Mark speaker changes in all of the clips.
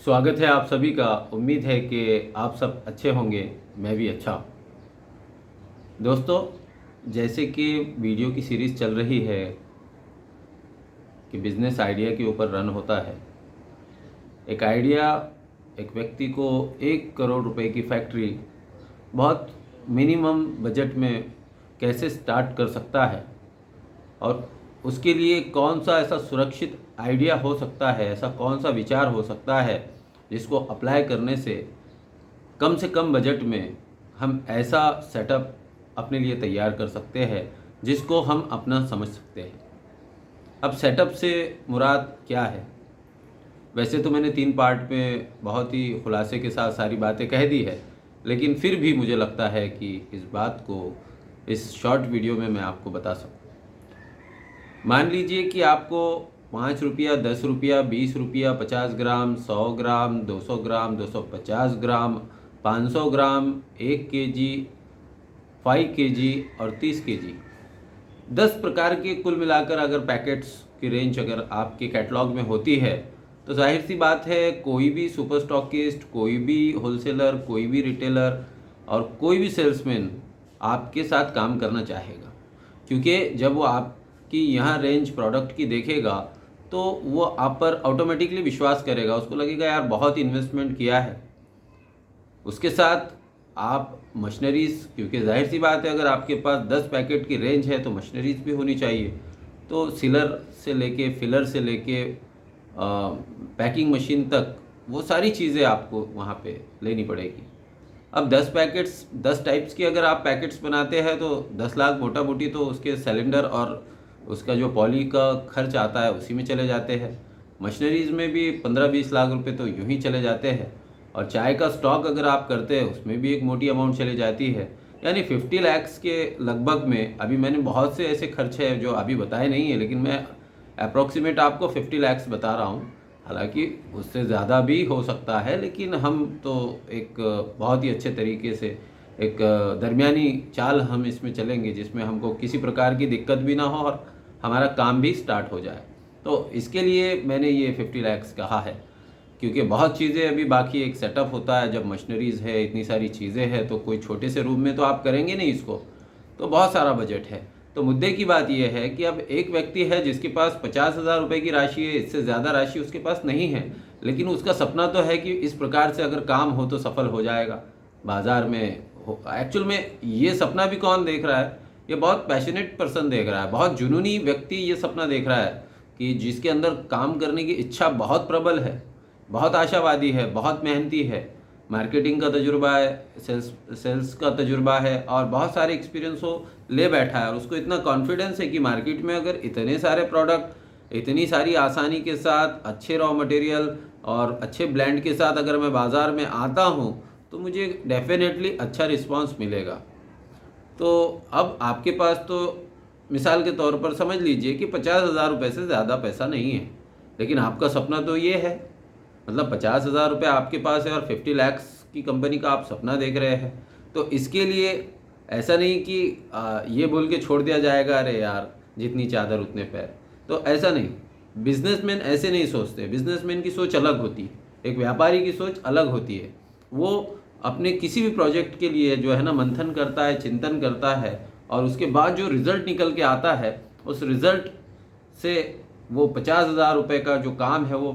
Speaker 1: स्वागत है आप सभी का। उम्मीद है कि आप सब अच्छे होंगे, मैं भी अच्छा हूँ। दोस्तों, जैसे कि वीडियो की सीरीज़ चल रही है कि बिज़नेस आइडिया के ऊपर रन होता है। एक आइडिया एक व्यक्ति को 1 करोड़ रुपए की फैक्ट्री बहुत मिनिमम बजट में कैसे स्टार्ट कर सकता है और उसके लिए कौन सा ऐसा सुरक्षित आइडिया हो सकता है, ऐसा कौन सा विचार हो सकता है जिसको अप्लाई करने से कम बजट में हम ऐसा सेटअप अपने लिए तैयार कर सकते हैं जिसको हम अपना समझ सकते हैं। अब सेटअप से मुराद क्या है? वैसे तो मैंने 3 पार्ट में बहुत ही खुलासे के साथ सारी बातें कह दी है, लेकिन फिर भी मुझे लगता है कि इस बात को इस शॉर्ट वीडियो में मैं आपको बता सकूँ। मान लीजिए कि आपको 5 रुपया, 10 रुपया, 20 रुपया, 50 ग्राम, 100 ग्राम, 200 ग्राम, 250 ग्राम, 500 ग्राम, 1 kg, 5 kg और 30 kg 10 प्रकार के कुल मिलाकर अगर पैकेट्स की रेंज अगर आपके कैटलॉग में होती है तो जाहिर सी बात है कोई भी सुपर स्टॉकिस्ट, कोई भी होलसेलर, कोई भी रिटेलर और कोई भी सेल्समैन आपके साथ काम करना चाहेगा, क्योंकि जब वो आपकी यहाँ रेंज प्रोडक्ट की देखेगा तो वो आप पर ऑटोमेटिकली विश्वास करेगा। उसको लगेगा यार बहुत इन्वेस्टमेंट किया है। उसके साथ आप मशीनरीज़, क्योंकि जाहिर सी बात है अगर आपके पास 10 पैकेट की रेंज है तो मशीनरीज़ भी होनी चाहिए। तो सीलर से लेके फिलर से लेके पैकिंग मशीन तक वो सारी चीज़ें आपको वहाँ पे लेनी पड़ेगी। अब 10 पैकेट्स, 10 टाइप्स की अगर आप पैकेट्स बनाते हैं तो 10 लाख मोटा मोटी तो उसके सिलेंडर और उसका जो पॉली का खर्च आता है उसी में चले जाते हैं। मशीनरीज़ में भी 15-20 लाख रुपए तो यूं ही चले जाते हैं, और चाय का स्टॉक अगर आप करते हैं उसमें भी एक मोटी अमाउंट चली जाती है। यानी 50 लाख के लगभग में, अभी मैंने बहुत से ऐसे खर्च है जो अभी बताए नहीं है, लेकिन मैं अप्रॉक्सीमेट आपको 50 लाख बता रहा हूँ। हालांकि उससे ज़्यादा भी हो सकता है, लेकिन हम तो एक बहुत ही अच्छे तरीके से एक दरमियानी चाल हम इसमें चलेंगे जिसमें हमको किसी प्रकार की दिक्कत भी ना हो और हमारा काम भी स्टार्ट हो जाए। तो इसके लिए मैंने ये 50 लाख कहा है, क्योंकि बहुत चीज़ें अभी बाकी एक सेटअप होता है। जब मशीनरीज़ है, इतनी सारी चीज़ें हैं, तो कोई छोटे से रूम में तो आप करेंगे नहीं इसको, तो बहुत सारा बजट है। तो मुद्दे की बात यह है कि अब एक व्यक्ति है जिसके पास 50,000 रुपये की राशि है, इससे ज़्यादा राशि उसके पास नहीं है, लेकिन उसका सपना तो है कि इस प्रकार से अगर काम हो तो सफल हो जाएगा, बाज़ार में हो। एक्चुअल में ये सपना भी कौन देख रहा है? ये बहुत पैशनेट पर्सन देख रहा है, बहुत जुनूनी व्यक्ति ये सपना देख रहा है कि जिसके अंदर काम करने की इच्छा बहुत प्रबल है, बहुत आशावादी है, बहुत मेहनती है, मार्केटिंग का तजुर्बा है, सेल्स का तजुर्बा है और बहुत सारे एक्सपीरियंस वो ले बैठा है। और उसको इतना कॉन्फिडेंस है कि मार्केट में अगर इतने सारे प्रोडक्ट इतनी सारी आसानी के साथ, अच्छे रॉ मटेरियल और अच्छे ब्लेंड के साथ अगर मैं बाज़ार में आता हूँ तो मुझे डेफिनेटली अच्छा रिस्पांस मिलेगा। तो अब आपके पास तो मिसाल के तौर पर समझ लीजिए कि 50,000 रुपये से ज़्यादा पैसा नहीं है, लेकिन आपका सपना तो ये है, मतलब 50,000 रुपये आपके पास है और 50 लाख की कंपनी का आप सपना देख रहे हैं। तो इसके लिए ऐसा नहीं कि ये बोल के छोड़ दिया जाएगा, अरे यार जितनी चादर उतने पैर, तो ऐसा नहीं। बिजनेसमैन ऐसे नहीं सोचते। बिजनेसमैन की सोच अलग होती है, एक व्यापारी की सोच अलग होती है। वो अपने किसी भी प्रोजेक्ट के लिए जो है ना मंथन करता है, चिंतन करता है, और उसके बाद जो रिज़ल्ट निकल के आता है उस रिज़ल्ट से वो 50,000 रुपये का जो काम है वो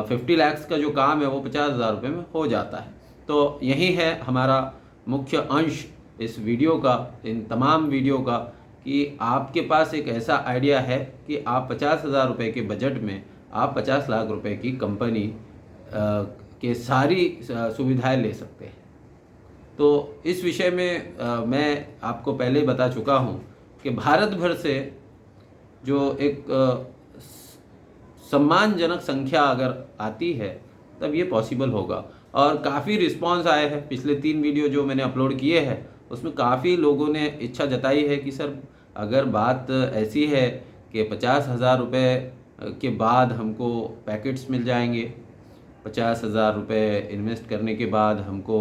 Speaker 1: 50 लाख का जो काम है वो 50,000 रुपये में हो जाता है। तो यही है हमारा मुख्य अंश इस वीडियो का, इन तमाम वीडियो का, कि आपके पास एक ऐसा आइडिया है कि आप 50,000 रुपये के बजट में आप 50 लाख रुपए की कंपनी के सारी सुविधाएं ले सकते हैं। तो इस विषय में मैं आपको पहले ही बता चुका हूँ कि भारत भर से जो एक सम्मानजनक संख्या अगर आती है तब ये पॉसिबल होगा। और काफ़ी रिस्पांस आए हैं। पिछले 3 वीडियो जो मैंने अपलोड किए हैं उसमें काफ़ी लोगों ने इच्छा जताई है कि सर अगर बात ऐसी है कि 50,000 रुपये के बाद हमको पैकेट्स मिल जाएंगे, 50,000 रुपये इन्वेस्ट करने के बाद हमको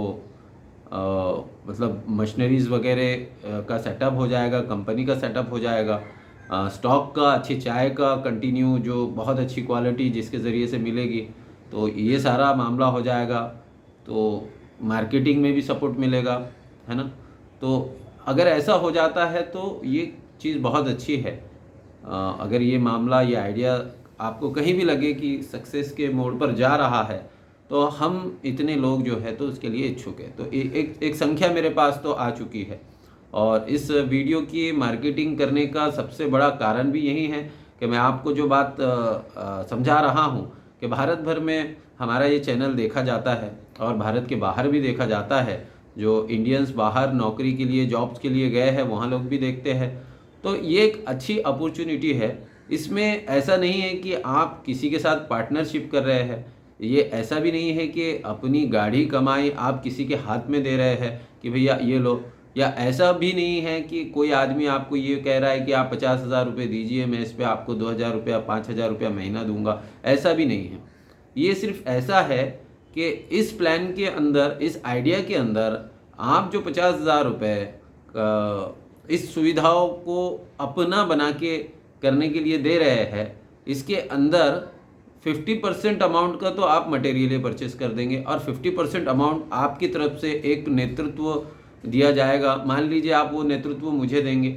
Speaker 1: मतलब मशीनरीज़ वगैरह का सेटअप हो जाएगा, कंपनी का सेटअप हो जाएगा, स्टॉक का, अच्छी चाय का कंटिन्यू जो बहुत अच्छी क्वालिटी जिसके ज़रिए से मिलेगी, तो ये सारा मामला हो जाएगा, तो मार्केटिंग में भी सपोर्ट मिलेगा, है ना। तो अगर ऐसा हो जाता है तो ये चीज़ बहुत अच्छी है। अगर ये मामला, ये आइडिया आपको कहीं भी लगे कि सक्सेस के मोड़ पर जा रहा है, तो हम इतने लोग जो है तो उसके लिए इच्छुक है। तो एक संख्या मेरे पास तो आ चुकी है, और इस वीडियो की मार्केटिंग करने का सबसे बड़ा कारण भी यही है कि मैं आपको जो बात समझा रहा हूँ कि भारत भर में हमारा ये चैनल देखा जाता है और भारत के बाहर भी देखा जाता है। जो इंडियंस बाहर नौकरी के लिए, जॉब्स के लिए गए हैं, वहाँ लोग भी देखते हैं। तो ये एक अच्छी अपॉर्चुनिटी है। इसमें ऐसा नहीं है कि आप किसी के साथ पार्टनरशिप कर रहे हैं, ये ऐसा भी नहीं है कि अपनी गाढ़ी कमाई आप किसी के हाथ में दे रहे हैं कि भैया ये लो, या ऐसा भी नहीं है कि कोई आदमी आपको ये कह रहा है कि आप 50,000 रुपये दीजिए, मैं इस पर आपको 2,000 रुपया, 5,000 रुपया महीना दूंगा, ऐसा भी नहीं है। ये सिर्फ ऐसा है कि इस प्लान के अंदर, इस आइडिया के अंदर आप जो 50,000 रुपये इस सुविधाओं को अपना बना के करने के लिए दे रहे हैं, इसके अंदर 50% अमाउंट का तो आप मटेरियल परचेस कर देंगे और 50% अमाउंट आपकी तरफ से एक नेतृत्व दिया जाएगा। मान लीजिए आप वो नेतृत्व मुझे देंगे,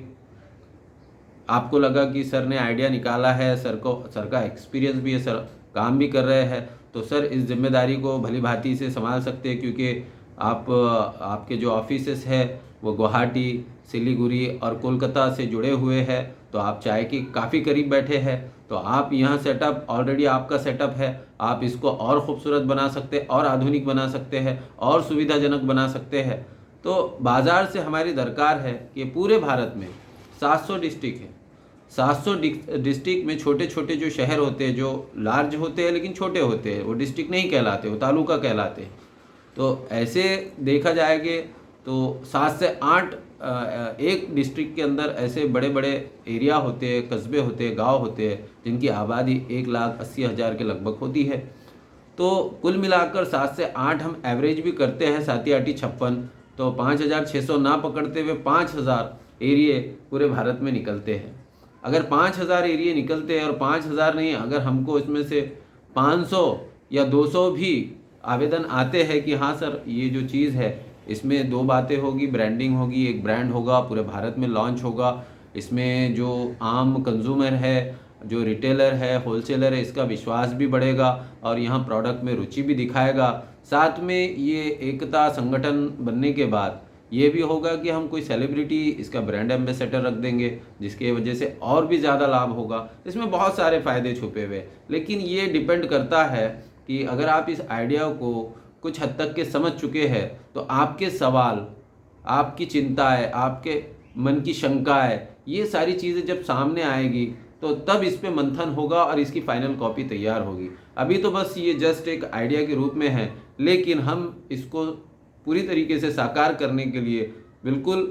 Speaker 1: आपको लगा कि सर ने आइडिया निकाला है, सर का एक्सपीरियंस भी है, सर काम भी कर रहे हैं, तो सर इस जिम्मेदारी को भली भांति से संभाल सकते हैं, क्योंकि आपके जो ऑफिसेस है वो गुवाहाटी, सिलीगुड़ी और कोलकाता से जुड़े हुए हैं, तो आप चाय के काफ़ी करीब बैठे हैं, तो आप यहाँ सेटअप, ऑलरेडी आपका सेटअप है, आप इसको और ख़ूबसूरत बना सकते हैं, और आधुनिक बना सकते हैं, और सुविधाजनक बना सकते हैं। तो बाज़ार से हमारी दरकार है कि पूरे भारत में 700 डिस्ट्रिक्ट है, 700 डिस्ट्रिक्ट में छोटे छोटे जो शहर होते हैं, जो लार्ज होते हैं लेकिन छोटे होते हैं, वो डिस्ट्रिक्ट नहीं कहलाते, वो तालुका कहलाते हैं। तो ऐसे देखा जाएगा तो 7 से 8 एक डिस्ट्रिक्ट के अंदर ऐसे बड़े बड़े एरिया होते हैं, कस्बे होते हैं, गांव होते हैं, जिनकी आबादी 1,80,000 के लगभग होती है। तो कुल मिलाकर 7 से 8 हम एवरेज भी करते हैं, 7-8-56, तो 5,600 ना पकड़ते हुए 5,000 एरिए पूरे भारत में निकलते हैं। अगर 5,000 एरिए निकलते हैं, और 5,000 नहीं, अगर हमको इसमें से 500 या 200 भी आवेदन आते हैं कि हाँ सर ये जो चीज़ है, इसमें 2 बातें होगी, ब्रांडिंग होगी, एक ब्रांड होगा, पूरे भारत में लॉन्च होगा, इसमें जो आम कंज्यूमर है, जो रिटेलर है, होलसेलर है, इसका विश्वास भी बढ़ेगा और यहाँ प्रोडक्ट में रुचि भी दिखाएगा। साथ में ये एकता संगठन बनने के बाद ये भी होगा कि हम कोई सेलिब्रिटी इसका ब्रांड एम्बेसडर रख देंगे, जिसके वजह से और भी ज़्यादा लाभ होगा। इसमें बहुत सारे फ़ायदे छुपे हुए, लेकिन ये डिपेंड करता है कि अगर आप इस आइडिया को कुछ हद तक के समझ चुके हैं, तो आपके सवाल, आपकी चिंताएं, आपके मन की शंकाएं, ये सारी चीज़ें जब सामने आएगी तो तब इस पे मंथन होगा और इसकी फाइनल कॉपी तैयार होगी। अभी तो बस ये जस्ट एक आइडिया के रूप में है, लेकिन हम इसको पूरी तरीके से साकार करने के लिए बिल्कुल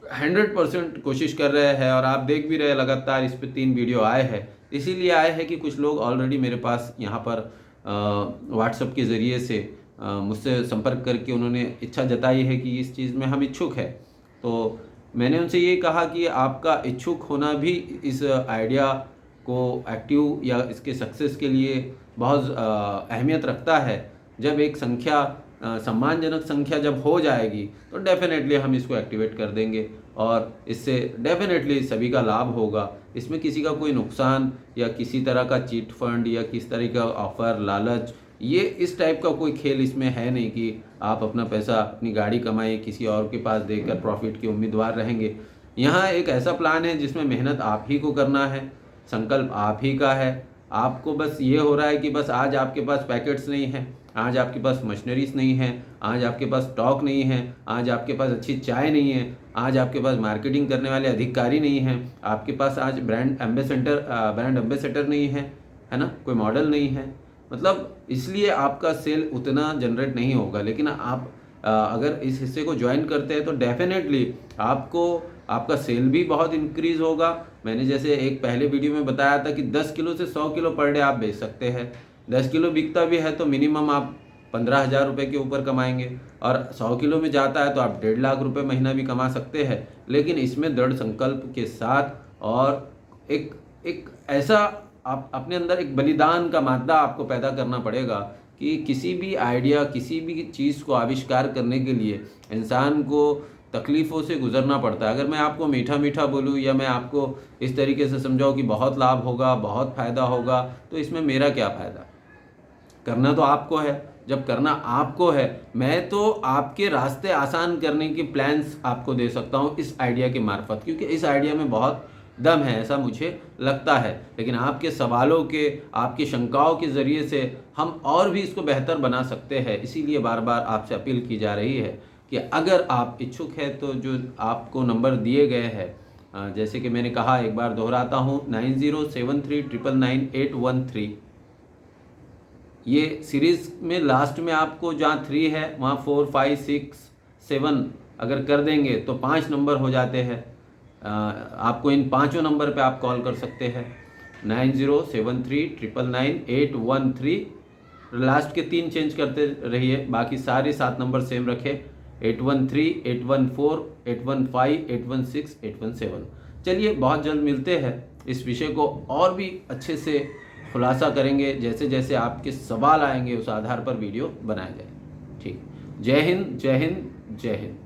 Speaker 1: 100% कोशिश कर रहे हैं। और आप देख भी रहे हैं लगातार इस पे 3 वीडियो आए हैं। इसीलिए आए हैं कि कुछ लोग ऑलरेडी मेरे पास यहाँ पर व्हाट्सएप के ज़रिए से मुझसे संपर्क करके उन्होंने इच्छा जताई है कि इस चीज़ में हम इच्छुक है। तो मैंने उनसे ये कहा कि आपका इच्छुक होना भी इस आइडिया को एक्टिव या इसके सक्सेस के लिए बहुत अहमियत रखता है। जब एक संख्या, सम्मानजनक संख्या जब हो जाएगी, तो डेफिनेटली हम इसको एक्टिवेट कर देंगे और इससे डेफिनेटली सभी का लाभ होगा। इसमें किसी का कोई नुकसान या किसी तरह का चीट फंड या किस तरह का ऑफ़र, लालच, ये इस टाइप का कोई खेल इसमें है नहीं कि आप अपना पैसा, अपनी गाड़ी कमाई किसी और के पास देकर प्रॉफिट के उम्मीदवार रहेंगे। यहाँ एक ऐसा प्लान है जिसमें मेहनत आप ही को करना है, संकल्प आप ही का है। आपको बस ये हो रहा है कि बस आज आपके पास पैकेट्स नहीं है, आज आपके पास मशीनरीज नहीं है, आज आपके पास स्टॉक नहीं है, आज आपके पास अच्छी चाय नहीं है, आज आपके पास मार्केटिंग करने वाले अधिकारी नहीं हैं, आपके पास आज ब्रांड एम्बेसडर नहीं है ना, कोई मॉडल नहीं है। मतलब इसलिए आपका सेल उतना जनरेट नहीं होगा। लेकिन आप अगर इस हिस्से को ज्वाइन करते हैं तो डेफिनेटली आपका सेल भी बहुत इंक्रीज़ होगा। मैंने जैसे एक पहले वीडियो में बताया था कि 10 किलो से 100 किलो पर डे आप बेच सकते हैं। 10 किलो बिकता भी है तो मिनिमम आप 15,000 रुपये के ऊपर कमाएंगे, और 100 किलो में जाता है तो आप 1.5 लाख रुपये महीना भी कमा सकते हैं। लेकिन इसमें दृढ़ संकल्प के साथ और एक ऐसा आप अपने अंदर एक बलिदान का मादा आपको पैदा करना पड़ेगा कि किसी भी आइडिया, किसी भी चीज़ को आविष्कार करने के लिए इंसान को तकलीफ़ों से गुज़रना पड़ता है। अगर मैं आपको मीठा मीठा बोलूँ या मैं आपको इस तरीके से समझाऊँ कि बहुत लाभ होगा, बहुत फ़ायदा होगा, तो इसमें मेरा क्या फ़ायदा? करना तो आपको है। जब करना आपको है, मैं तो आपके रास्ते आसान करने के प्लान्स आपको दे सकता हूँ इस आइडिया के मार्फत, क्योंकि इस आइडिया में बहुत दम है, ऐसा मुझे लगता है। लेकिन आपके सवालों के, आपकी शंकाओं के ज़रिए से हम और भी इसको बेहतर बना सकते हैं। इसीलिए बार बार आपसे अपील की जा रही है कि अगर आप इच्छुक हैं तो जो आपको नंबर दिए गए हैं, जैसे कि मैंने कहा, एक बार दोहराता हूँ, 9073999813। ये सीरीज़ में लास्ट में आपको जहाँ 3 है वहाँ 4, 5, 6, 7 अगर कर देंगे तो 5 नंबर हो जाते हैं। आपको इन पाँचों नंबर पे आप कॉल कर सकते हैं, 9073999813। लास्ट के 3 चेंज करते रहिए, बाकी सारे 7 नंबर सेम रखें, 813, 814, 815, 816, 817। चलिए, बहुत जल्द मिलते हैं, इस विषय को और भी अच्छे से खुलासा करेंगे। जैसे जैसे आपके सवाल आएंगे उस आधार पर वीडियो बनाया जाए। ठीक, जय हिंद, जय हिंद, जय हिंद।